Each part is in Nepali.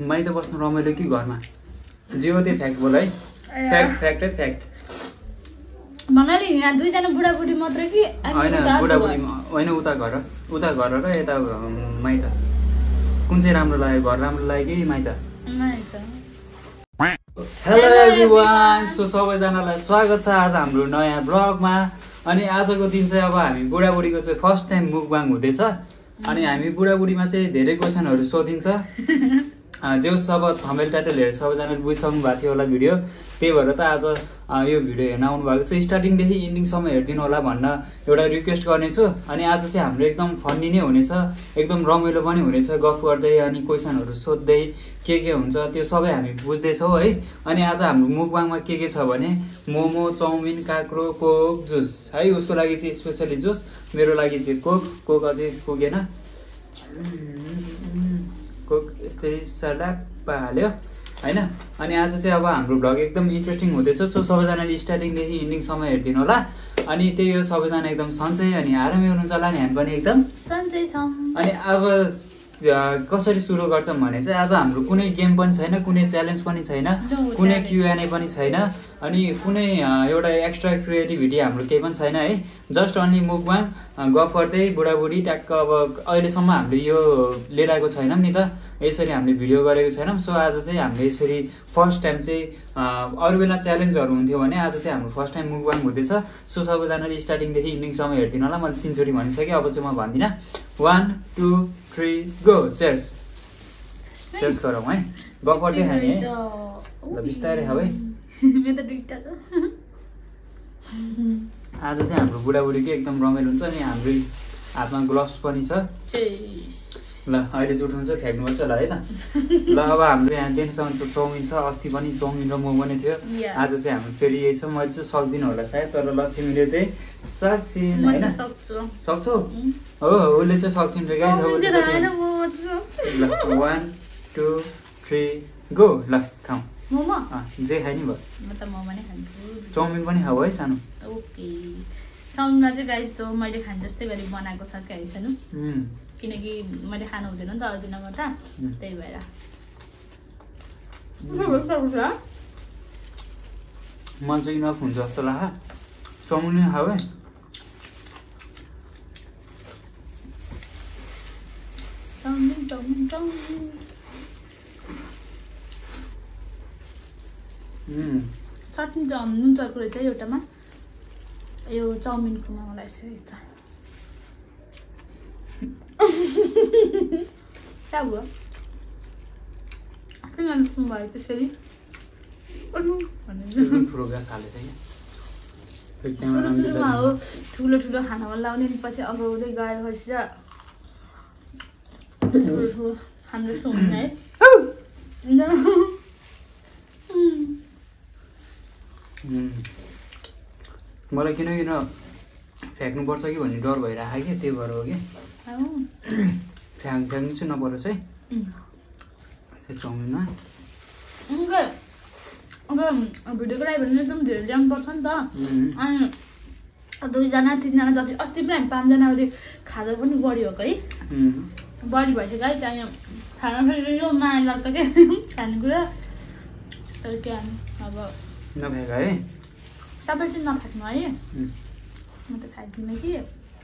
माइत बस्नु रमाइलो कि घरमा जे हो त्यो फ्याक्ट बोल है फ्याक्ट भन्नाले यहाँ दुईजना बुढाबुढी मात्र कि होइन बुढाबुढी होइन उता घर र यता माइत कुन चाहिँ राम्रो लाग्यो घर राम्रो लाग्यो कि माइत हेलो एभ्रिवान सो सबैजनालाई स्वागत छ आज हाम्रो नयाँ ब्लगमा अनि आजको दिन चाहिँ अब हामी बुढाबुढीको चाहिँ फर्स्ट टाइम मुकबाङ हुँदैछ अनि हामी बुढाबुढीमा चाहिँ धेरै क्वेसनहरू सोधिन्छ जो सब थम्बनेल टाइटल हेरेर सबैजनाले बुझिसक्नु भएको थियो होला भिडियो त्यही भएर त आज यो भिडियो हेर्न आउनु भएको छ स्टार्टिङदेखि एन्डिङसम्म हेरिदिनु होला भन्न एउटा रिक्वेस्ट गर्नेछु अनि आज चाहिँ हाम्रो एकदम फन्नी नै हुनेछ एकदम रमाइलो पनि हुनेछ गफ गर्दै अनि क्वेसनहरू सोध्दै के हुन्छ त्यो सबै हामी बुझ्दैछौँ है अनि आज हाम्रो मुकबाङमा के छ भने मोमो चाउमिन काक्रो कोक जुस है उसको लागि चाहिँ स्पेसली जुस मेरो लागि चाहिँ कोक अझै पुगेन कोक यस्तै सलाप हाल्यो होइन अनि आज चाहिँ अब हाम्रो भ्लग एकदम इन्ट्रेस्टिङ हुँदैछ सो सबैजनाले स्टार्टिङदेखि एन्डिङसम्म हेरिदिनु होला अनि त्यही हो सबैजना एकदम सन्चै अनि आरामै हुनुहुन्छ होला नि हामी पनि एकदम सन्चै छौँ अनि अब कसरी सुरु गर्छौँ भने चाहिँ आज हाम्रो कुनै गेम पनि छैन कुनै च्यालेन्ज पनि छैन कुनै क्युएनए पनि छैन अनि कुनै एउटा एक्स्ट्रा क्रिएटिभिटी हाम्रो केही पनि छैन है जस्ट अन्ली मुकबाङ गफ गर्दै बुढाबुढी ट्याक्क अब अहिलेसम्म हामीले यो लिएर आएको छैनौँ नि त यसरी हामीले भिडियो गरेको छैनौँ सो आज चाहिँ हामीले यसरी फर्स्ट टाइम चाहिँ अरू बेला च्यालेन्जहरू हुन्थ्यो भने आज चाहिँ हाम्रो फर्स्ट टाइम मुकबाङ हुँदैछ सो सबैजनाले स्टार्टिङदेखि इन्डिङसम्म हेरिदिनु होला मैले 3 चोटि भनिसकेँ अब चाहिँ म भन्दिनँ 1 2 3 गो चेयर्स गरौँ है गफ गर्दै खाने है ल बिस्तारै खाऊ है आज चाहिँ हाम्रो बुढाबुढीकै एकदम रमाइलो हुन्छ अनि हाम्रो हातमा ग्लोभ्स पनि छ ल अहिले जुट हुन्छ फ्याक्नुपर्छ ल है त ल अब हाम्रो यहाँ देनसँग चाउमिन छ अस्ति पनि चाउमिन र मोमो नै थियो आज चाहिँ हाम्रो फेरि यही छ मैले चाहिँ सक्दिनँ होला सायद तर लक्ष्मीले चाहिँ सक्छिन् होइन सक्छौ हो उसले चाहिँ सक्छिन् रे गाइस ल 1 2 3 गो ल खाऊ मोमो जे खाइ नि भयो म त मोमो नै खान्छु चाउमिन पनि खाऊ है सानो ओके चाउमिनमा चाहिँ गाइस त मैले खान जस्तै गरी बनाएको छ के सानो किनकि मैले खानु हुँदैन नि त अजिनामोटो त्यही भएर मन चाहिँ इनफ हुन्छ जस्तो लाग्छ चाउमिन नै खाऊ है चाउमिन चटनी त नुन चर्को रहेछ एउटामा यो चाउमिनकोमा मलाई यसरी त क्या भयो किन लुक्नु भयो त्यसरी ठुलो ग्यास हालेर सुरुमा हो ठुलो खानामा लाउने पछि अगाउँदै गएपछि ठुलो हाम्रो जस्तो हुँदैन है मलाई किन फ्याँक्नुपर्छ कि भन्ने डर भइरहेको कि त्यही भएर हो कि फ्याँक्नु चाहिँ नपरोस् है त्यो चाउमिनमा अब भिडियोको लागि भने एकदम धेरै ल्याउनुपर्छ नि त अनि 2 जना 3 जना जति अस्ति पनि हामी 5 जना अझै खाजा पनि बढी हो है बढी भइसक्यो है त्यहाँ खाना फेरि यो माया लाग्छ क्या खानेकुरा तर के अब नफ्याँक है तपाईँ चाहिँ नफ्याँक्नु है म त फ्याँक्दिनँ कि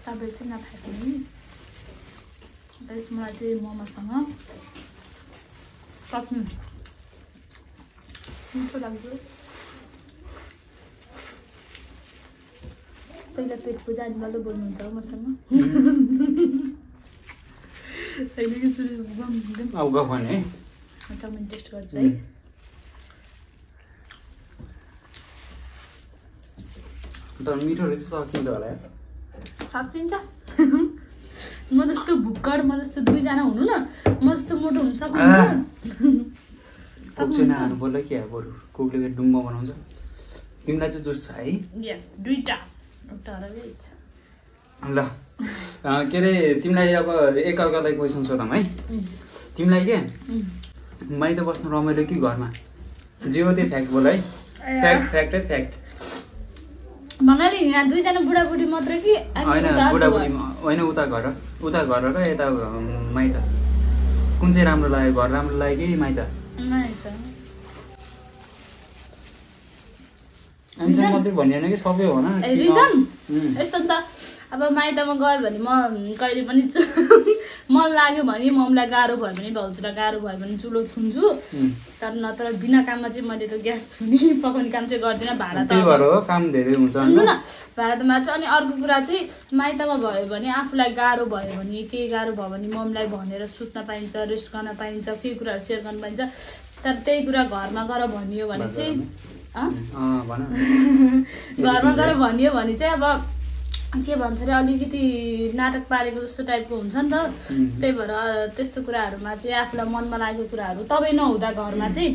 तपाईँ चाहिँ नफ्याँक्नु नि मलाई चाहिँ मोमोसँग चट्नी मिठो लाग्यो पहिला पेट पूजा अनि बल्ल बोल्नुहुन्छ हो मसँग चाउमिन टेस्ट गर्छु है तर मिठो रहेछ सकिन्छ होला सकिन्छ म जस्तो भुक्कड म जस्तो 2 जना हुनु न म जस्तो मोटो हुन सक्नुहुन्छ सक्दैन हाल्नु पर्ला के बरु कोकले फेरि डुम्बा बनाउँछ तिमीलाई चाहिँ जुस छ है यस 2टा एउटा रहेछ ल के अरे तिमीलाई अब एकअर्कालाई क्वेसन सोधौँ है तिमीलाई के माइत बस्नु रमाइलो कि घरमा जे हो त्यो फ्याक्ट बोल है फ्याक्ट भन्नाले यहाँ 2 जना बुढाबुढी मात्र कि होइन बुढाबुढी होइन उता घर र यता माइत कुन चाहिँ राम्रो लाग्यो, घर राम्रो लाग्यो कि माइत? आन्सर मात्रै भनिएन कि सबै हो न? यस्तो नि त, अब माइतमा गयो भने म कहिले पनि मन लाग्यो भने मम्मीलाई गाह्रो भयो भने भाउजूलाई गाह्रो भयो भने चुलो छुन्छु, तर नत्र बिना काममा चाहिँ मैले त ग्यास छुने पकाउने काम चाहिँ गर्दिनँ। भाडा त काम धेरै हुन्छ सुन्नु न, भाडा त मार्छ। अनि अर्को कुरा चाहिँ माइतमा भयो भने आफूलाई गाह्रो भयो भने, केही गाह्रो भयो भने मम्मीलाई भनेर सुत्न पाइन्छ, रेस्ट गर्न पाइन्छ, केही कुराहरू सेयर गर्न पाइन्छ। तर त्यही कुरा घरमा गएर भनियो भने चाहिँ घरमा गएर भनियो भने चाहिँ अब के भन्छ अरे अलिकति नाटक पारेको जस्तो टाइपको हुन्छ नि त। त्यही भएर त्यस्तो कुराहरूमा चाहिँ आफूलाई मनमा लागेको कुराहरू तपाईँ नहुँदा घरमा चाहिँ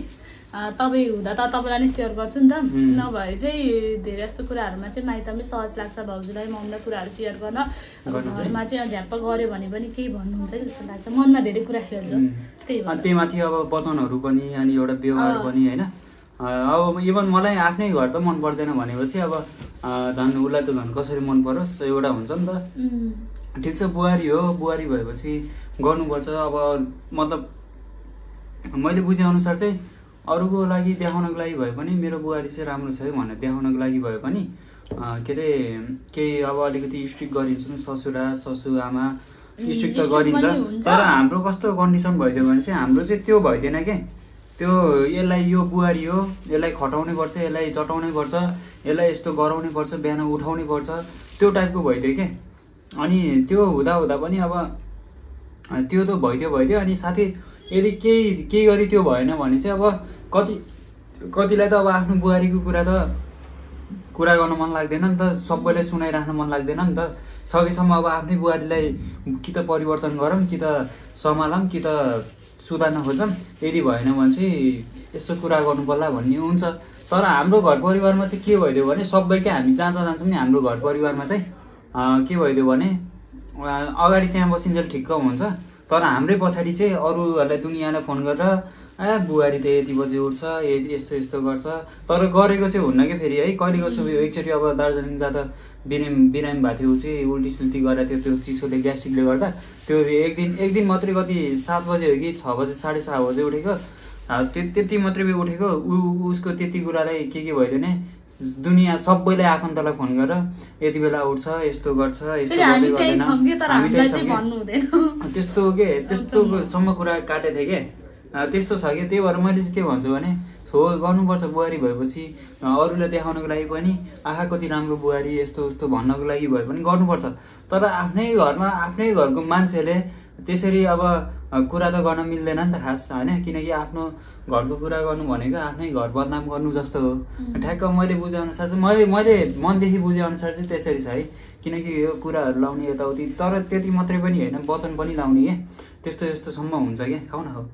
तपाईँ हुँदा त तपाईँलाई नै सेयर गर्छु नि त। नभए चाहिँ धेरै जस्तो कुराहरूमा चाहिँ माइतमै सहज लाग्छ भाउजूलाई मम्मीलाई कुराहरू सेयर गर्न। घरमा चाहिँ झ्याप्प गऱ्यो भने पनि केही भन्नुहुन्छ कि जस्तो लाग्छ, मनमा धेरै कुरा खेल्छ। त्यही माथि अब वचनहरू पनि अनि एउटा व्यवहार पनि होइन। अब इभन मलाई आफ्नै घर त मन पर्दैन भनेपछि अब झन् उसलाई त झन् कसरी मन परोस् एउटा हुन्छ नि त। ठिक छ, बुहारी हो, बुहारी भएपछि गर्नुपर्छ। अब मतलब मैले बुझेअनुसार चाहिँ अरूको लागि देखाउनको लागि भए पनि मेरो बुहारी चाहिँ राम्रो छ है भनेर देखाउनको लागि भए पनि के अरे केही अब अलिकति स्ट्रिक्ट गरिन्छ ससुरा ससुआमा स्ट्रिक्ट त गरिन्छ। तर हाम्रो कस्तो कन्डिसन भइदियो भने चाहिँ हाम्रो चाहिँ त्यो भइदिएन के, त्यो यसलाई यो बुहारी हो, यसलाई खटाउनै पर्छ, यसलाई चटाउनै पर्छ, यसलाई यस्तो गराउनै पर्छ, बिहान उठाउनै पर्छ, त्यो टाइपको भइदियो के। अनि त्यो हुँदा हुँदा पनि अब त्यो त भइदियो अनि साथै यदि केही गरी त्यो भएन भने चाहिँ अब कतिलाई त अब आफ्नो बुहारीको कुरा गर्न मन लाग्दैन नि त, सबैलाई सुनाइराख्न मन लाग्दैन नि त। सकेसम्म अब आफ्नै बुहारीलाई कि त परिवर्तन गरौँ कि त सम्हालौँ कि त सुधार्न खोज्छौँ। यदि भएन भने चाहिँ यसो कुरा गर्नु पर्ला भन्ने हुन्छ। तर हाम्रो घर परिवारमा चाहिँ के भइदियो भने सबैकै हामी जहाँ जान्छौँ नि हाम्रो घर परिवारमा चाहिँ के भइदियो भने अगाडि त्यहाँ बसिन्जेल ठिक्क हुन्छ, तर हाम्रै पछाडि चाहिँ अरूहरूलाई दुनियाँलाई फोन गरेर बुहारी त यति बजे उठ्छ, यस्तो यस्तो गर्छ। तर गरेको चाहिँ हुन्न कि फेरि है। कहिले कसो एकचोटि अब दार्जिलिङ जाँदा बिरामी भएको थियो, ऊ चाहिँ उल्टी सुल्टी गरेको थियो, त्यो चिसोले ग्यास्ट्रिकले गर्दा। त्यो एक दिन मात्रै कति 7 बजे हो कि 6 बजे 6:30 बजे उठेको, त्यति मात्रै उठेको। उसको त्यति कुरालाई के भइदियो भने दुनियाँ सबैलाई आफन्तलाई फोन गरेर यति बेला उठ्छ, यस्तो गर्छ, यस्तो गर्दैन, त्यस्तो के त्यस्तोसम्म कुरा काटेको थिएँ के। त्यस्तो छ कि त्यही भएर मैले चाहिँ के भन्छु भने हो गर्नुपर्छ। बुहारी भएपछि अरूलाई देखाउनको लागि पनि आहा कति राम्रो बुहारी यस्तो उस्तो भन्नको लागि भए पनि गर्नुपर्छ। तर आफ्नै घरमा आफ्नै घरको मान्छेले त्यसरी अब कुरा त गर्न मिल्दैन नि त खास होइन। किनकि आफ्नो घरको कुरा गर्नु भनेको आफ्नै घर बदनाम गर्नु जस्तो हो। ठ्याक्क मैले बुझेअनुसार चाहिँ मैले मनदेखि बुझेअनुसार चाहिँ त्यसरी छ है। किनकि यो कुराहरू लाउने यताउति, तर त्यति मात्रै पनि होइन, वचन पनि लाउने के। त्यस्तो यस्तोसम्म हुन्छ क्या, खाऊ न खाऊ,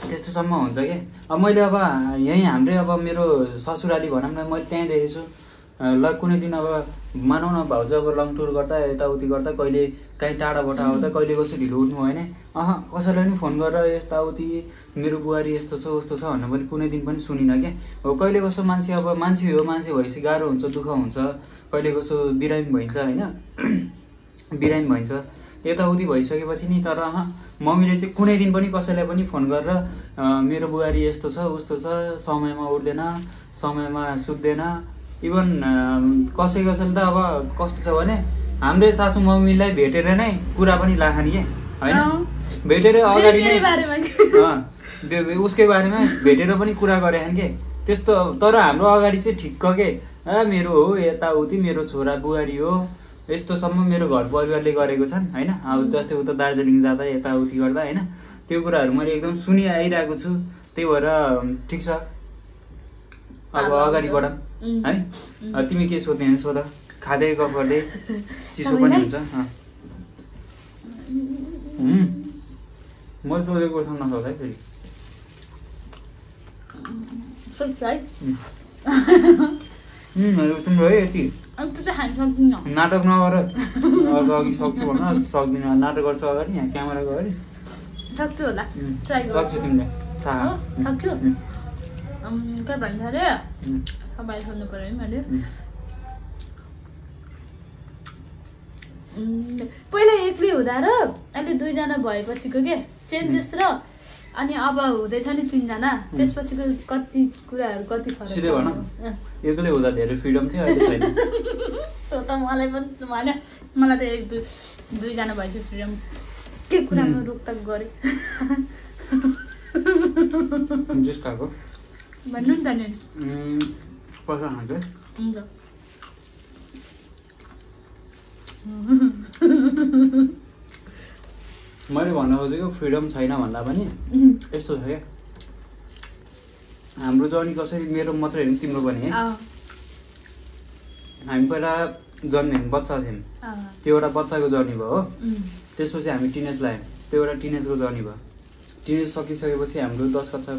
त्यस्तोसम्म हुन्छ क्या। अब मैले अब यहीँ हाम्रै अब मेरो ससुराली भनौँ न, मैले त्यहीँ देखेको छु। ल कुनै दिन अब मानौँ न भाउजू अब लङ टुर गर्दा यताउति गर्दा कहिले कहीँ टाढाबाट आउँदा कहिले कसो ढिलो उठ्नु भएन, कसैलाई पनि फोन गरेर यताउति मेरो बुहारी यस्तो छ उस्तो छ भनेर मैले कुनै दिन पनि सुनिनँ क्या। हो कहिले कसो मान्छे अब मान्छे भएपछि गाह्रो हुन्छ, दुःख हुन्छ, कहिले कसो बिरामी भइन्छ होइन, बिरामी भइन्छ यताउति भइसकेपछि नि। तर मम्मीले चाहिँ कुनै दिन पनि कसैलाई पनि फोन गरेर मेरो बुहारी यस्तो छ उस्तो छ, समयमा उठ्दैन, समयमा सुत्दैन। इभन कसैले त अब कस्तो छ भने हाम्रै सासू मम्मीलाई भेटेर नै कुरा पनि लाखाने के होइन, भेटेर अगाडि नै उसकै बारेमा भेटेर पनि कुरा गरे के त्यस्तो। तर हाम्रो अगाडि चाहिँ ठिक्क के मेरो हो यताउति, मेरो छोरा बुहारी हो यस्तोसम्म मेरो घर परिवारले गरेको छन् होइन। अब जस्तै उता दार्जिलिङ जाँदा यताउति गर्दा होइन, त्यो कुराहरू मैले एकदम सुनि आइरहेको छु। त्यही भएर ठिक छ, अब अगाडि बढाऊँ है। तिमी के सोध्ने भने सोध, खाँदै गफ गर्दै, चिसो पनि हुन्छ। मैले सोधेको क्वेसन नसोध है फेरि। तिम्रो है यति नाटक नगर, अघि सक्छु भन, सक्दिनँ नाटक गर्छु अगाडि यहाँ क्यामेराको अगाडि सक्छु होला, सक्छु तिमीले थाहा सक्छु। के भन्छ अरे सबै सोध्नु पर्यो है मैले। पहिला एक्लै हुँदा र अहिले 2 जना भएपछिको के चेन्जेस र अनि अब हुँदैछ नि 3 जना त्यसपछिको कति कुराहरू कति फरक सिधै भन एक्लै हुँदा धेरै फ्रिडम थियो अहिले छैन त्यो त मलाई पनि मलाई त 2 जना भएपछि फ्रिडम के कुरामा रोकटोक गरे जुस खाएको भन्नु नि त नि पैसा खान्छ हुन्छ मैले भन्न खोजेको फ्रिडम छैन भन्दा पनि यस्तो छ क्या हाम्रो जर्नी कसरी मेरो मात्रै होइन तिम्रो पनि है हामी पहिला जन्म्यौँ बच्चा थियौँ त्यो एउटा बच्चाको जर्नी भयो हो त्यसपछि हामी टिनेज लाग्यौँ त्यो एउटा टिनेजको जर्नी भयो टिनेज सकिसकेपछि हाम्रो 10 कक्षा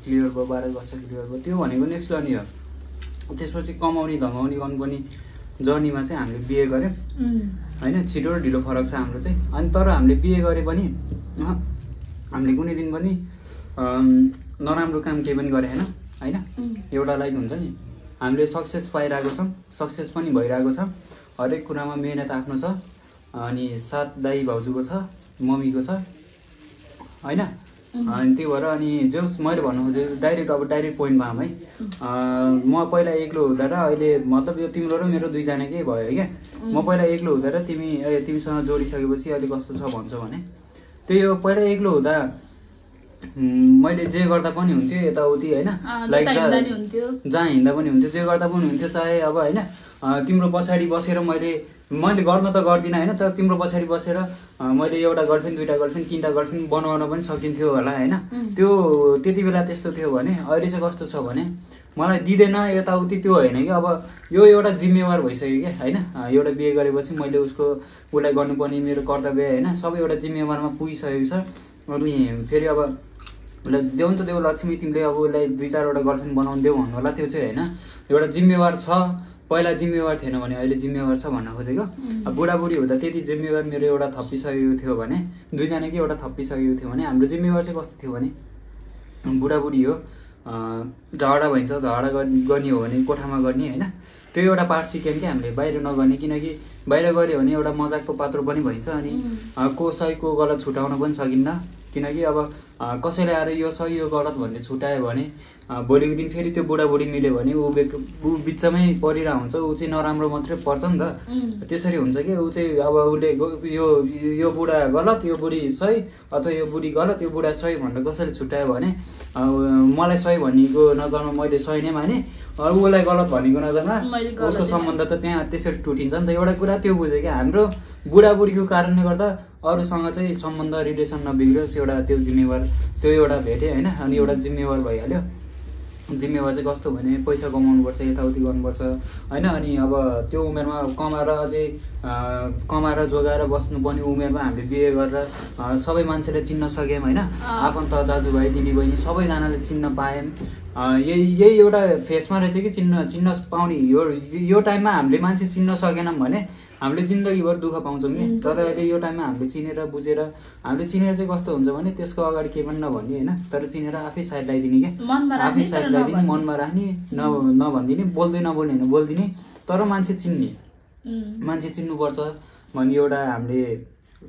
क्लियर भयो 12 कक्षा क्लियर भयो त्यो भनेको नेक्स्ट जर्नी हो त्यसपछि कमाउने धमाउने गर्नुपर्ने जर्नीमा चाहिँ हामीले बिहे गऱ्यौँ होइन छिटो र ढिलो फरक छ हाम्रो चाहिँ अनि तर हामीले बिहे गरे पनि हामीले कुनै दिन पनि नराम्रो काम केही पनि गरे होइन एउटा लाइक हुन्छ नि हामीले सक्सेस पाइरहेको छौँ सक्सेस पनि भइरहेको छ हरेक कुरामा मेहनत आफ्नो छ अनि साथ दाइ भाउजूको छ मम्मीको छ होइन अनि त्यो भएर अनि जस मैले भन्नु खोजेको डाइरेक्ट पोइन्टमा है म पहिला एक्लो हुँदा र अहिले मतलब यो तिम्रो र मेरो 2 जनाकै भयो क्या म पहिला एक्लो हुँदा र तिमीसँग जोडिसकेपछि अहिले कस्तो छ भन्छौ भने त्यो यो पहिला एक्लो हुँदा मैले जे गर्दा पनि हुन्थ्यो यताउति होइन लाइक जहाँ हिँड्दा पनि हुन्थ्यो जे गर्दा पनि हुन्थ्यो चाहे अब होइन तिम्रो पछाडि बसेर मैले गर्न त गर्दिनँ होइन तर तिम्रो पछाडि बसेर मैले एउटा गर्लफ्रेन्ड 2टा गर्लफ्रेन्ड 3टा गर्लफ्रेन्ड बनाउन पनि सकिन्थ्यो होला होइन त्यो त्यति बेला त्यस्तो थियो भने अहिले चाहिँ कस्तो छ भने मलाई दिँदैन यताउति त्यो होइन कि अब यो एउटा जिम्मेवार भइसक्यो क्या होइन एउटा बिहे गरेपछि मैले उसलाई गर्नुपर्ने मेरो कर्तव्य होइन सबै एउटा जिम्मेवारमा पुगिसकेको छ अनि फेरि अब उसलाई देऊ नि त देऊ लक्ष्मी तिमीले अब उसलाई 2-4वटा गर्लफ्रेन्ड बनाउनु देऊ भन्नु होला त्यो चाहिँ होइन एउटा जिम्मेवार छ पहिला जिम्मेवार थिएन भने अहिले जिम्मेवार छ भन्न खोजेको अब बुढाबुढी हुँदा त्यति जिम्मेवार मेरो एउटा थपिसकेको थियो भने 2 जनाकै एउटा थपिसकेको थियो भने हाम्रो जिम्मेवार चाहिँ कस्तो थियो भने बुढाबुढी हो झगडा भइन्छ झगडा गर्ने हो भने कोठामा गर्ने होइन त्यो एउटा पार्ट सिक्यौँ कि हामीले बाहिर नगर्ने किनकि बाहिर गऱ्यो भने एउटा मजाकको पात्रो पनि भइन्छ अनि को सही को गलत छुटाउन पनि सकिन्न किनकि अब कसैले आएर यो सही यो गलत भन्ने छुटायो भने भोलिको दिन फेरि त्यो बुढाबुढी मिल्यो भने ऊ बिचमै परिरहेको हुन्छ ऊ चाहिँ नराम्रो मात्रै पर्छ नि त त्यसरी हुन्छ कि ऊ चाहिँ अब उसले यो बुढा गलत यो बुढी सही अथवा यो बुढी गलत यो बुढा सही भनेर कसैले छुट्यायो भने मलाई सही भनेको नजरमा मैले सही नै माने उसलाई गलत भनेको नजरमा उसको सम्बन्ध त त्यहाँ त्यसरी टुटिन्छ नि त एउटा कुरा त्यो बुझ्यो कि हाम्रो बुढाबुढीको कारणले गर्दा अरूसँग चाहिँ सम्बन्ध रिलेसन नबिग्रियोस् एउटा त्यो जिम्मेवार त्यो एउटा भेटेँ होइन अनि एउटा जिम्मेवार भइहाल्यो जिम्मेवार चाहिँ कस्तो भने पैसा कमाउनुपर्छ यताउति गर्नुपर्छ होइन अनि अब त्यो उमेरमा कमाएर अझै कमाएर जोगाएर बस्नुपर्ने उमेरमा हामीले बिहे गरेर सबै मान्छेले चिन्न सक्यौँ होइन आफन्त दाजुभाइ दिदीबहिनी सबैजनाले चिन्न पायौँ यही एउटा फेसमा रहेछ कि चिन्न पाउने यो टाइममा हामीले मान्छे चिन्न सकेनौँ भने हामीले जिन्दगीभर दुःख पाउँछौँ कि तर अहिले यो टाइममा हामीले चिनेर बुझेर हामीले चिनेर चाहिँ कस्तो हुन्छ भने त्यसको अगाडि केही पनि नभन्ने होइन तर चिनेर आफै साइड लगाइदिने क्या आफै साइड लगाइदिने मनमा राख्ने नभनिदिने बोल्दै नबोल्ने होइन बोलिदिने तर मान्छे चिन्ने मान्छे चिन्नुपर्छ भन्ने एउटा हामीले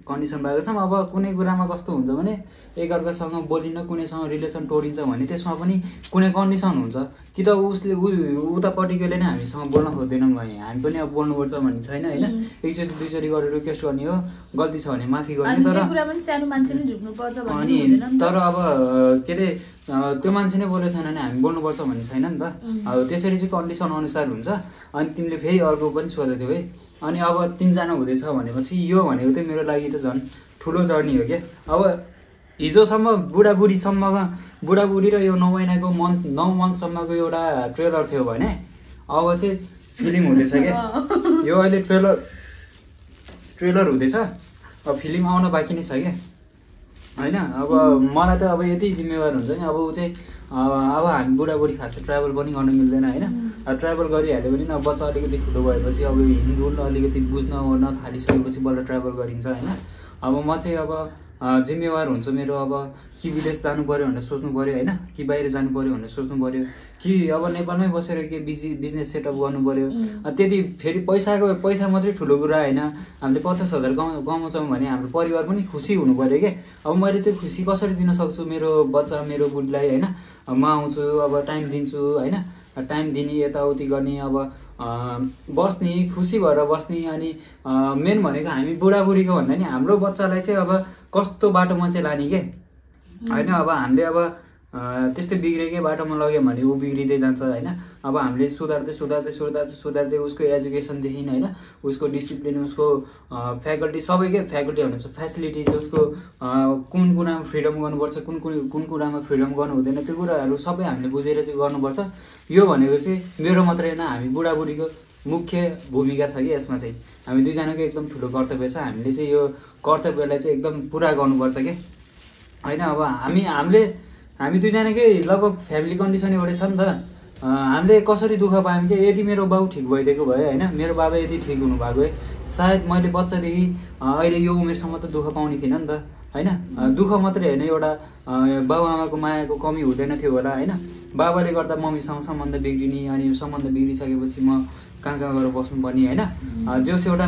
कन्डिसन भएको छौँ अब कुनै कुरामा कस्तो हुन्छ भने एकअर्कासँग बोलिन्न कुनैसँग रिलेसन तोडिन्छ भने त्यसमा पनि कुनै कन्डिसन हुन्छ कि त उसले उतापट्टिकोले नै हामीसँग बोल्न खोज्दैनौँ भने हामी पनि अब बोल्नुपर्छ भन्ने छैन होइन एकचोटि दुईचोटि गरेर रिक्वेस्ट गर्ने हो गल्ती छ भने माफी गर्ने तर अनि तर अब के अरे त्यो मान्छे नै बोलेको छैन भने हामी बोल्नुपर्छ भन्ने छैन नि त अब त्यसरी चाहिँ कन्डिसन अनुसार हुन्छ अनि तिमीले फेरि अर्को पनि सोधेको थियौ है अनि अब 3 जना हुँदैछ भनेपछि यो भनेको चाहिँ मेरो लागि त झन् ठुलो जर्नी हो क्या अब हिजोसम्म बुढाबुढी र यो 9 महिनाको 9 मन्थसम्मको एउटा ट्रेलर थियो भने अब चाहिँ फिल्म हुँदैछ क्या यो अहिले ट्रेलर हुँदैछ अब फिल्म आउन बाँकी नै छ क्या होइन अब मलाई त अब यति जिम्मेवार हुन्छ नि अब ऊ चाहिँ अब हामी बुढाबुढी खासै ट्राभल पनि गर्न मिल्दैन होइन ट्राभल गरिहाल्यो भने अब बच्चा अलिकति ठुलो भएपछि अब हिँड्नु अलिकति बुझ्न ओर्न थालिसकेपछि बल्ल ट्राभल गरिन्छ होइन अब म चाहिँ अब जिम्मेवार हुन्छ मेरो अब कि विदेश जानु पर्यो भनेर सोच्नु पर्यो होइन, कि बाहिर जानु पर्यो भनेर सोच्नु पर्यो, कि अब नेपालमै बसेर के बिजनेस सेटअप गर्नु पर्यो। त्यति फेरि पैसा मात्रै ठुलो कुरा होइन। हामीले 50,000 कमाउँछौँ भने हाम्रो परिवार पनि खुसी हुनु पर्यो क्या। अब मैले त्यो खुसी कसरी दिन सक्छु मेरो बच्चा मेरो बुढीलाई होइन। म आउँछु अब टाइम दिन्छु होइन, टाइम दिने यताउति गर्ने, अब बस्ने खुसी भएर बस्ने। अनि मेन भनेको हामी बुढाबुढीको भन्दा नि हाम्रो बच्चालाई चाहिँ अब कस्तो बाटोमा चाहिँ लाने के होइन। अब हामीले अब त्यस्तै बिग्रेकै बाटोमा लग्यो भने ऊ बिग्रिँदै जान्छ होइन। अब हामीले सुधार्दै उसको एजुकेसनदेखि होइन, उसको डिसिप्लिन, उसको फ्याकल्टी सबैकै फ्याकल्टी भनेको छ फेसिलिटिज, उसको कुन कुरामा फ्रिडम गर्नुपर्छ, कुन कुरामा फ्रिडम गर्नु हुँदैन, त्यो कुराहरू सबै हामीले बुझेर चाहिँ गर्नुपर्छ। यो भनेको चाहिँ मेरो मात्रै होइन, हामी बुढाबुढीको मुख्य भूमिका छ कि यसमा चाहिँ। हामी दुईजनाको एकदम ठुलो कर्तव्य छ। हामीले चाहिँ यो कर्तव्यलाई चाहिँ एकदम पुरा गर्नुपर्छ क्या होइन। अब हामी दुईजनाकै लगभग फ्यामिली कन्डिसन एउटै छ नि त। हामीले कसरी दुःख पायौँ कि यदि मेरो बाउ ठिक भइदिएको भए होइन, मेरो बाबा यदि ठिक हुनुभएको भए सायद मैले बच्चादेखि अहिले यो उमेरसम्म त दुःख पाउने थिइनँ नि त होइन। दुःख मात्रै होइन, एउटा बाबुआमाको मायाको कमी हुँदैन थियो होला होइन। बाबाले गर्दा मम्मीसँग सम्बन्ध बिग्रिने, अनि सम्बन्ध बिग्रिसकेपछि म कहाँ गएर बस्नुपर्ने होइन। जोस् एउटा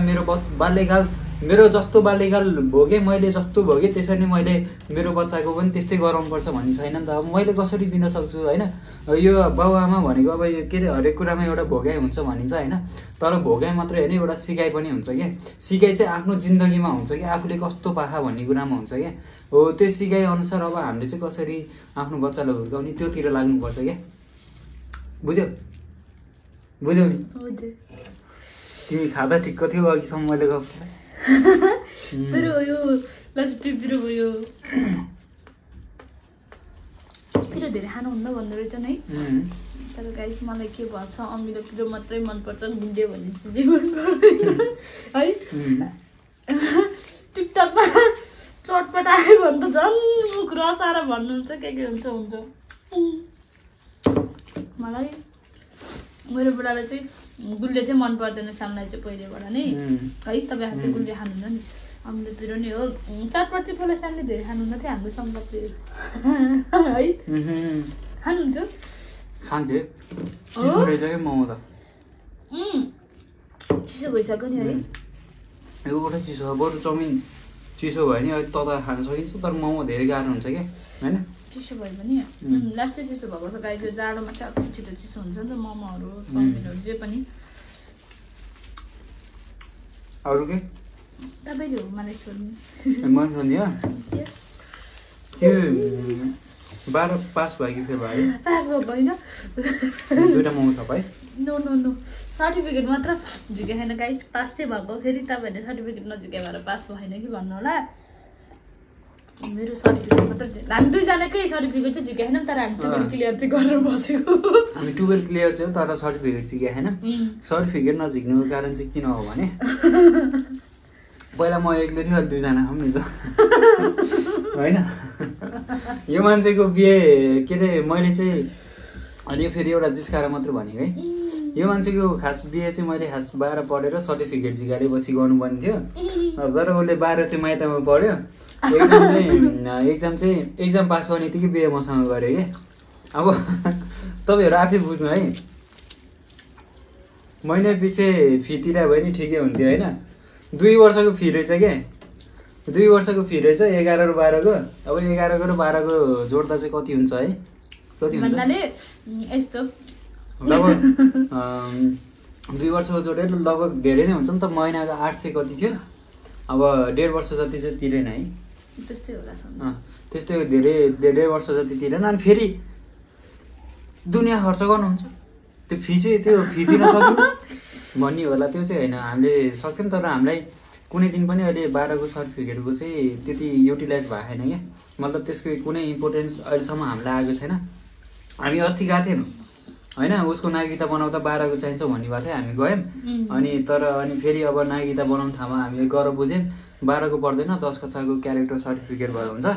मेरो जस्तो बाल्यकाल भोगेँ मैले, जस्तो भोगेँ त्यसरी नै मैले मेरो बच्चाको पनि त्यस्तै गराउनुपर्छ भन्ने छैन नि त। अब मैले कसरी दिन सक्छु होइन। यो बाबुआमा भनेको अब के अरे हरेक कुरामा एउटा भोगाइ हुन्छ भनिन्छ होइन। तर भोगाइ मात्रै होइन, एउटा सिकाइ पनि हुन्छ क्या। सिकाइ चाहिँ आफ्नो जिन्दगीमा हुन्छ कि आफूले कस्तो पाखा भन्ने कुरामा हुन्छ क्या। हो त्यो सिकाइ अनुसार अब हामीले चाहिँ कसरी आफ्नो बच्चालाई हुर्काउने त्योतिर लाग्नुपर्छ क्या। बुझ्यौ नि? तिमी खाँदा ठिक्क थियो अघिसम्म मैले गफ मेरो यो लास्टिपिरो भयो पिरो धेरै खानुहुन्न भन्दो रहेछ है। तर गाइस मलाई के भन्छ अमिलो पिरो मात्रै मनपर्छ, गुन्डे भन्ने चिजै मन पर्दैन है। टिकटकमा चटपट आयो भने त झन् मुख रसाएर भन्नुहुन्छ के हुन्छ। मलाई मेरो बुढालाई चाहिँ गुलियो चाहिँ मन पर्दैन, सामलाई चाहिँ पहिलेबाट नै है। तपाईँहरू चाहिँ गुलियो खानुहुन्न नि, अमिलो पिरो नै हो। चटपट चाहिँ पहिला सामले धेरै खानुहुन्न थियो हाम्रो सम्पत्ति है। खानुहुन्थ्यो? खान्थेँ, चिसो रहेछ क्या मोमो त। चिसो भइसक्यो नि है। एउटा चिसो हो, बरु चाउमिन चिसो भयो नि अलिक तता खान सकिन्छ, तर मोमो धेरै गाह्रो हुन्छ क्या होइन। चिसो भयो भने लास्टै चिसो भएको छ गाई। त्यो जाडोमा चाहिँ अर्को छिटो चिसो हुन्छ नि त मोमोहरू चाउमिनहरू जे पनि। अरू के तपाईँले हो मलाई सोध्नु। मन सोध्यो त्यो 12 पास भयो कि फेल भयो? पास भएको होइन, दुईवटा मोमो छ भाइ। नो सर्टिफिकेट मात्र झुके छैन गाई, पास चाहिँ भएको। फेरि तपाईँहरूले सर्टिफिकेट नझुके भएर पास भएन कि भन्नु होला। मेरो सर्टिफिकेट मात्र हामी दुईजनाकै सर्टिफिकेट चाहिँ झुके छैन, तर हामी 12 क्लियर चाहिँ गरेर बसेको। हामी 12 क्लियर चाहिँ तर सर्टिफिकेट झुके छैन। सर्टिफिकेट नझिक्नुको कारण चाहिँ किन हो भने पहिला म एक्लै थियो, अहिले दुईजना छौँ नि त होइन। यो मान्छेको बिहे के अरे मैले चाहिँ अनि यो फेरि एउटा जिस्काएर मात्र भनेको है। यो मान्छेको खास बिहे चाहिँ मैले खास 12 पढेर सर्टिफिकेट झिकाडेपछि गर्नुपर्ने थियो, तर उसले 12 चाहिँ माइतमा पढ्यो। एक्जाम पास गर्ने बित्तिकै बिहे मसँग गऱ्यो क्या। अब तपाईँहरू आफै बुझ्नु है, महिना पछि फी तिरा भयो नि ठिकै हुन्थ्यो होइन। 2 वर्षको फी रहेछ क्या, 2 वर्षको फी रहेछ 11 र 12 को। अब 11 को र 12 को जोड्दा चाहिँ कति हुन्छ है? कति हुन्छ यस्तो लगभग 2 वर्षको जोडेर लगभग धेरै नै हुन्छ नि त। महिनाको 800 कति थियो। अब 1.5 वर्ष जति चाहिँ तिरेन है, त्यस्तै होला। त्यस्तै धेरै वर्ष जति तिरेन। अनि फेरि दुनियाँ खर्च गर्नुहुन्छ, त्यो फी दिन सक्नु भन्ने होला। त्यो चाहिँ होइन, हामीले सक्थ्यौँ, तर हामीलाई कुनै दिन पनि अहिले 12 को सर्टिफिकेटको चाहिँ त्यति युटिलाइज भएको छैन क्या। मतलब त्यसको कुनै इम्पोर्टेन्स अहिलेसम्म हामीलाई आएको छैन। हामी अस्ति गएको थियौँ होइन, उसको नागरिकता बनाउँदा 12 को चाहिन्छ भन्ने भएको थियो, हामी गयौँ। अनि फेरि अब नागरिकता बनाउने ठाउँमा हामीले गएर बुझ्यौँ 12 को पर्दैन, 10 कक्षाको क्यारेक्टर सर्टिफिकेट भएर हुन्छ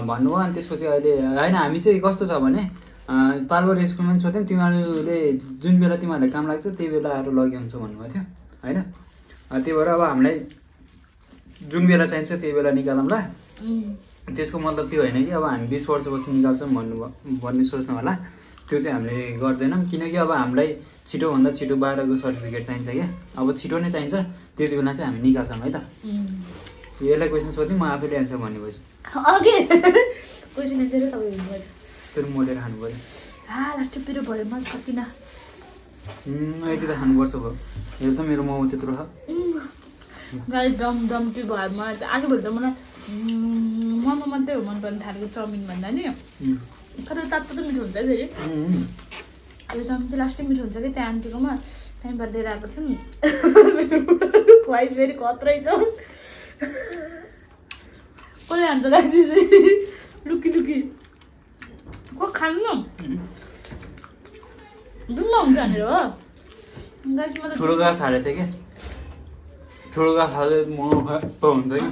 भन्नुभयो। अनि त्यसपछि अहिले होइन, हामी चाहिँ कस्तो छ भने तालबर स्कुलमा पनि सोध्यौँ, तिमीहरूले जुन बेला तिमीहरूलाई काम लाग्छ त्यही बेला आएर लगे हुन्छ भन्नुभएको थियो होइन। त्यही भएर अब हामीलाई जुन बेला चाहिन्छ त्यही बेला निकालौँला त्यसको मतलब त्यो होइन कि अब हामी 20 वर्षपछि निकाल्छौँ भन्ने सोच्नु होला। त्यो चाहिँ हामीले गर्दैनौँ किनकि अब हामीलाई छिटोभन्दा छिटो 12 को सर्टिफिकेट चाहिन्छ क्या। अब छिटो नै चाहिन्छ त्यति बेला चाहिँ हामी निकाल्छौँ है त। यसलाई क्वेसन सोधेँ म आफैले एन्सर भन्ने भएछु। क्वेसन एन्सर तपाईँ भन्नुभयो यस्तरी मोलेर खानु पऱ्यो। लास्ट पिरो भयो म सकिनँ। यति त खानुपर्छ भयो। हेर त मेरो मोमो त्यत्रो छ। गाई डम्टी भयो। म आजभोलि त मलाई मोमो मात्रै हो मन पर्ने थालेको चाउमिन भन्दा नि। तर तातो त मिठो हुन्छ फेरि। यो चाउमिन चाहिँ लास्टै मिठो हुन्छ कि त्यहाँ आन्टीकोमा त्यहीँबाट लिएर आएको थियौँ। खुवाइ फेरि खत्रै छ। कसले हान्छ गाई लुकी लुकी को खानु न डुम्मा हुन्छ भनेर हो। ठुलो गाछ हालेको थिएँ क्या। ठुलो गाछ हाले मोमो हुन्छ कि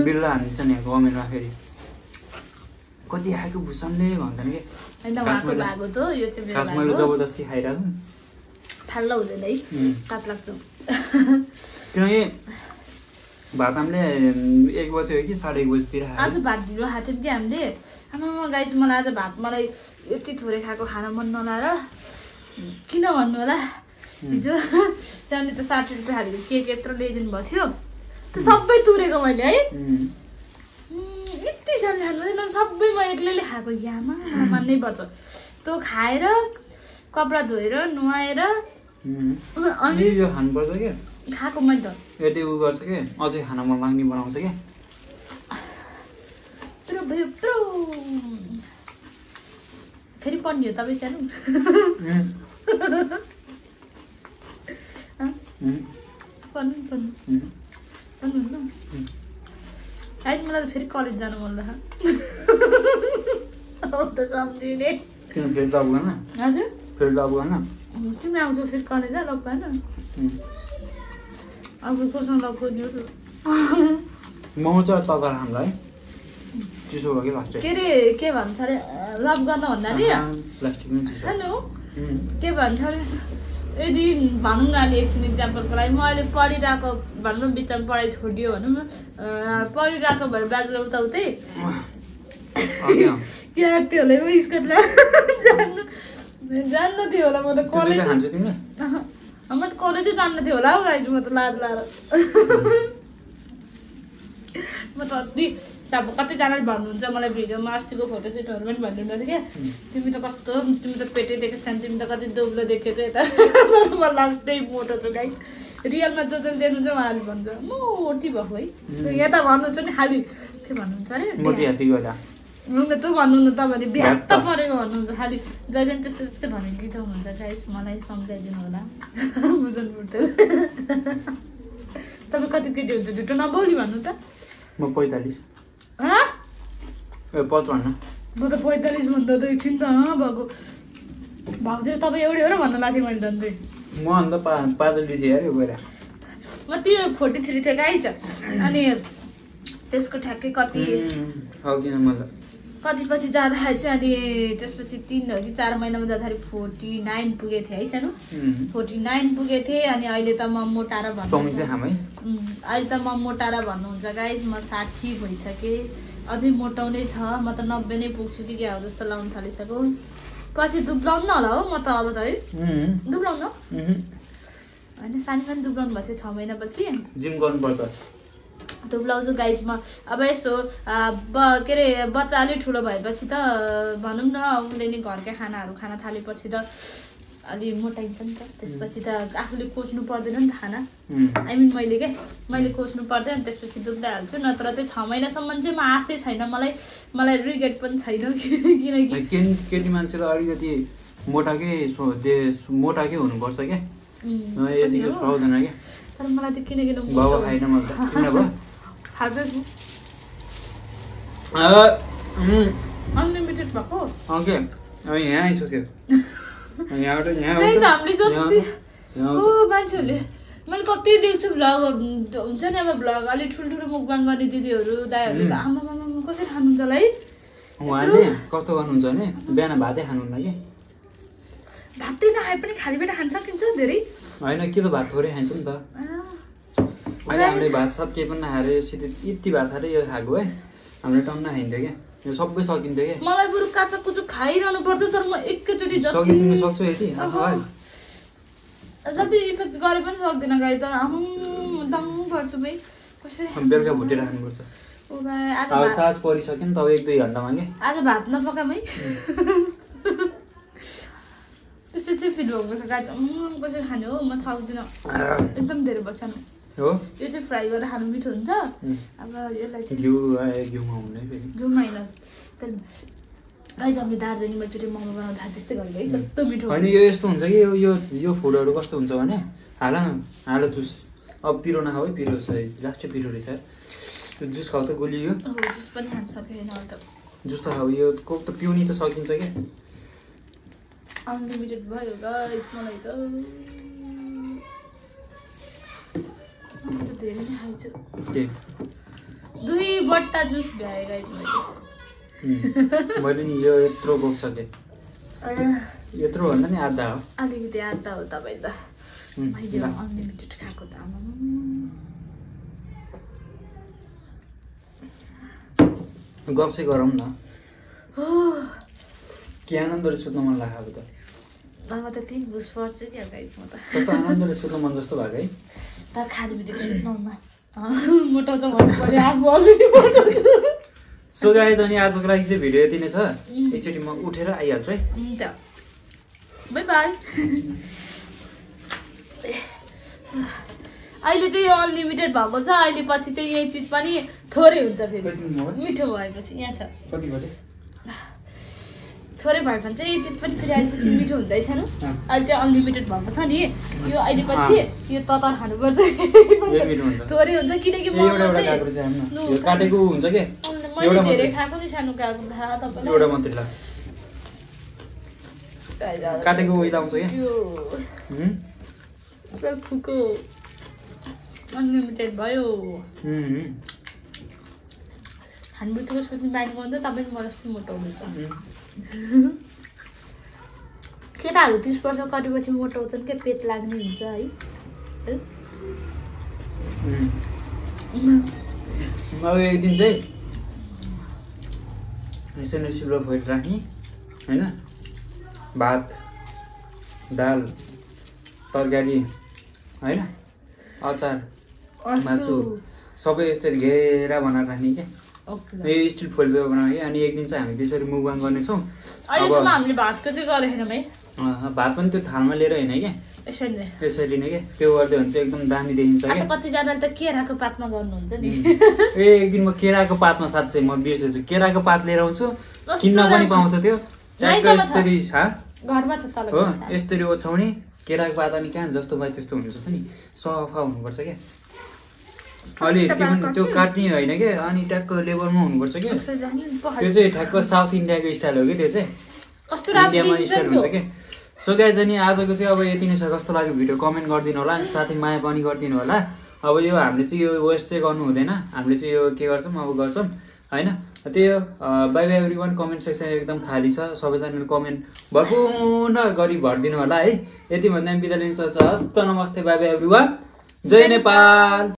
बिल्ला हान्छ नि गभर्मेन्टमा फेरि कति आएको भुसनले भन्छन् कि। खास मैले जबरजस्ती खाइरहेको थाल्ला हुँदैन है ताप लाग्छ। किनकि भात हामीले 1 बजे हो कि 1:30 बजीतिर आज भात ढिलो खाएको थियौँ कि हामीले। आमामा गाई चाहिँ मलाई आज भात मलाई यति थोरै खाएको खान मन नलाएर किन भन्नु होला। हिजो त्यहाँले त 60 रुपियाँ हालेको केक यत्रो ल्याइदिनु भएको थियो त्यो सबै तुरेको मैले है। यति सानो खानु पर्दैन सबै म एक्लैले खाएको यामा मान्नै पर्छ। त्यो खाएर कपडा धोएर नुहाएर अनि यो खानुपर्छ क्या खाएको मैले त यति उ गर्छ क्या अझै खाना मन लाग्ने बनाउँछ क्या। पुरो भयो पुरो फेरि पढ्ने हो तपाईँ सानो पढ्नु आइज मलाई त फेरि कलेज जानु मन लाग्छ। सम्झिने किन फेरि जब गर्न? हजुर फेरि जब गर्न? तिमी आउँछौ फेरि कलेज लग भएन अब कोसँग लग खोज्ने हो। मोमो चाहिँ तताएर खान्छ है चिसो भयो कि लास्ट के अरे के भन्छ अरे लभ गर्न भन्दा नि प्लास्टिकमै चिसो हेलो के भन्छ अरे यदि भनौँ न अहिले एकछिन इक्जाम्पलको लागि म अहिले पढिरहेको भनौँ बिचमा पढाइ छोडियो भनौँ न पढिरहेको भएर ब्याचलर उताउतै क्या त्यो होला म स्कटल्यान्ड जान्न थियो होला। म त कलेज म त कलेजै जान्न थियो होला हौ गाइज म त लाज लाएर म त अति अब कतिजनाले भन्नुहुन्छ मलाई भिडियोमा अस्तिको फोटोसुटहरू पनि भन्नुहुँदै थियो क्या तिमी त कस्तो तिमी त पेटै देखेको छैन तिमी त कति दुब्लो देखेको यता म लास्टै मोटो छु गाइज। रियलमा जो जो देख्नुहुन्छ उहाँले भन्छ मोटी भएको है यहाँ त भन्नुहुन्छ नि खालि के भन्नुहुन्छ अरे हुन्छ त्यो भन्नु न तपाईँले भ्यात्त परेको भन्नुहुन्छ खालि जहिले पनि त्यस्तो त्यस्तै भने गिचाउनुहुन्छ गाइज मलाई सम्झाइदिनु होला बुझ्नु पर्दैन। तपाईँ कति केटी हुन्छ झुटो नबोली भन्नु त। म 45 म त 45 भन्दा त एकछिन त भएको भाउजू तपाईँ एउटै हो र भन्नु लाग्थेँ मैले झन्डै म अन्त पातली थिएँ अरे गएर म त्यो 43 थियो गाई छ। अनि त्यसको ठ्याक्कै कति पछि जाँदाखेरि चाहिँ अनि त्यसपछि 3 हो कि 4 महिनामा जाँदाखेरि 49 पुगेको थिएँ है सानो 49 पुगेको थिएँ। अनि अहिले त म मोटाएर भन्नुहुन्छ अहिले त म मोटाएर भन्नुहुन्छ गाइज म 60 भइसकेँ अझै मोटाउनै छ म त 90 नै पुग्छु कि क्या हो जस्तो लाउनु थालिसक्यो। पछि दुब्लाउनु होला हो म त अब त है दुब्लाउनु होइन सानो सानो दुब्लाउनु भएको थियो 6 महिनापछि जिम गर्नुपर्छ दुब्लाउँछु गाइज म। अब यस्तो के अरे बच्चा अलिक ठुलो भएपछि त भनौँ न उसले नि घरकै खानाहरू खान थालेपछि त अलि मोटाइन्छ नि त त्यसपछि त आफूले कोच्नु पर्दैन नि त खाना आई मिन मैले कोच्नु पर्दैन त्यसपछि दुब्लाइहाल्छु। नत्र चाहिँ 6 महिनासम्म चाहिँ म आशै छैन मलाई रिग्रेट पनि छैन किनकि केटी मान्छे त अलिकति मोटाकै हुनुपर्छ क्या यतिको पाउँदैन क्या। तर मलाई त किन बाबा खाइन म त किन भयो खाँदैछु अनलिमिटेड भएको ओके अब यहाँ आइसक्यो यहाँबाट त्यही त हामीले जति मान्छेहरूले मैले कति देख्छु भ्लग हुन्छ नि अब भ्लग अलिक ठुल्ठुलो मुखबाङ गर्ने दिदीहरू दाइहरूले त आमामा कसरी खानुहुन्छ होला है उहाँले कस्तो गर्नुहुन्छ भने बिहान भातै खानुहुन्न कि भातै नखाए पनि खाली पेट खान सकिन्छ धेरै होइन कि त भात थोरै खान्छ नि त अहिले हामीले भात सात केही पनि नखाएर सिधै यति भात खाएर यो खाएको है हामीले टन्न खाइन्थ्यो क्या यो सबै सकिन्थ्यो क्या मलाई बरु काचा कुचो खाइरहनु पर्थ्यो तर म एकैचोटि सकिनु सक्छु यति जति इफेक्ट गरे पनि सक्दिनँ गाई त दङ गर्छु भाइ कसरी बेलुका भुटेर खानुपर्छ ओ भाइ आज अब साँझ परिसक्यो नि तब 1-2 घन्टामा के आज भात नपकाम है त्यस्तो चाहिँ फिल भएको छ गाई त कसरी खाने हो म सक्दिनँ एकदम धेरै बच्चा हो यो चाहिँ फ्राई गरेर खानु मिठो हुन्छ अब यसलाई चाहिँ घिउमा हुने फेरि घिउमा होइन गाइस हामीले दार्जिलिङमा एकचोटि मोमो बनाउँदा त्यस्तै गरेको है कस्तो मिठो होइन यो यस्तो हुन्छ कि यो फुडहरू कस्तो हुन्छ भने हाल जुस अब पिरो नखाऊ है पिरो छ लास्टै पिरो रहेछ त्यो जुस खाऊ त गोलियो जुस पनि खान सकेन त जुस त खाऊ यो कोक त पिउनी त सकिन्छ क्या अनलिमिटेड भयो गाइस मलाई त धेरै नै खाइछु के 2 बट्टा जुस भ्याए गाइस मैले नि यो यत्रो बोक्सकेँ यत्रो भन्दा नि आधा हो अलिकति आधा हो तपाईँ त मैले अनलिमिटेड खाएको त गफ चाहिँ गरौँ न के आनन्दले सुत्न मन लाग्यो त अब त 3 बुस पर्छु क्या गाइस म त आनन्दले सुत्न मन जस्तो भएको है त खाली बित्तिकै सुत्नु न मोटाउँछ भन्नु पर्यो आफू अलरेडी मोटाउँछु सो गाइस अनि आजको लागि चाहिँ भिडियो यति नै छ एकचोटि म उठेर आइहाल्छु है हुन्छ बाइ बाइ अहिले चाहिँ यो अनलिमिटेड भएको छ अहिले पछि चाहिँ यही चिज पनि थोरै हुन्छ फेरि मिठो भएपछि यहाँ छ कति बजे थोरै भयो भने चाहिँ यही चिज पनि फेरि अहिले पछि मिठो हुन्छ है सानो अहिले चाहिँ अनलिमिटेड भएको छ नि यो अहिले पछि यो ततार खानुपर्छ थोरै हुन्छ किनकि म काटेको हुन्छ के मैले धेरै खाएको नि सानो खाएको थाहा तपाईँलाई एउटा मात्रै ल काटेको उयो आउँछ क्या फुको अनलिमिटेड भयो खानबित्तिको सोच्नु बानी गर्छ तपाईँ म जस्तो मोटो हुनुहुन्छ केटाहरू 30 वर्ष कटेपछि मोटो हुन्छन् क्या पेट लाग्ने हुन्छ है अब एक दिन चाहिँ सानो सिब्रो भएर राख्ने होइन भात दाल तरकारी होइन अचार मासु सबै यस्तरी घेरा बनाएर राख्ने क्या यो स्टिल फोइल पेपर बनाउने अनि एक दिन चाहिँ हामी त्यसरी मुखबाङ गर्नेछौँ अहिलेसम्म हामीले भातको चाहिँ गरेनौँ है भात पनि त्यो थालमा लिएर होइन क्या यसरी नै क्या त्यो गर्दै भने चाहिँ एकदम दामी देखिन्छ क्या कतिजनाले त केराको पातमा गर्नुहुन्छ नि एक दिन म केराको पातमा साँच्चै म बिर्सेछु केराको पात लिएर आउँछु किन्न पनि पाउँछ त्यो यस्तरी घरमा छ तल हो यस्तरी ओछ्याउने केराको पात अनि कहाँ जस्तो भयो त्यस्तो हुन्छ नि सफा हुनुपर्छ क्या अलि त्यो काट्ने होइन क्या अनि ट्याक्क लेभलमा हुनुपर्छ क्या त्यो चाहिँ ठ्याक्क साउथ इन्डियाको स्टाइल हो कि त्यो चाहिँ इन्डियामा स्टाइल हुन्छ क्या सो गाइज अनि आजको चाहिँ अब यति नै छ कस्तो लाग्यो भिडियो कमेन्ट गरिदिनु होला साथै माया पनि गरिदिनु होला अब यो हामीले चाहिँ यो वेस्ट चाहिँ गर्नु हुँदैन हामीले चाहिँ यो के गर्छौँ अब गर्छौँ होइन त्यो by bye everyone comment section एकदम खाली छ सबैजनाले कमेन्ट भरपूर्ण गरी भरिदिनु होला है यति भन्दा बिदा लिन सक्छ हस्त नमस्ते बाई बाई एभ्रीवान जय नेपाल।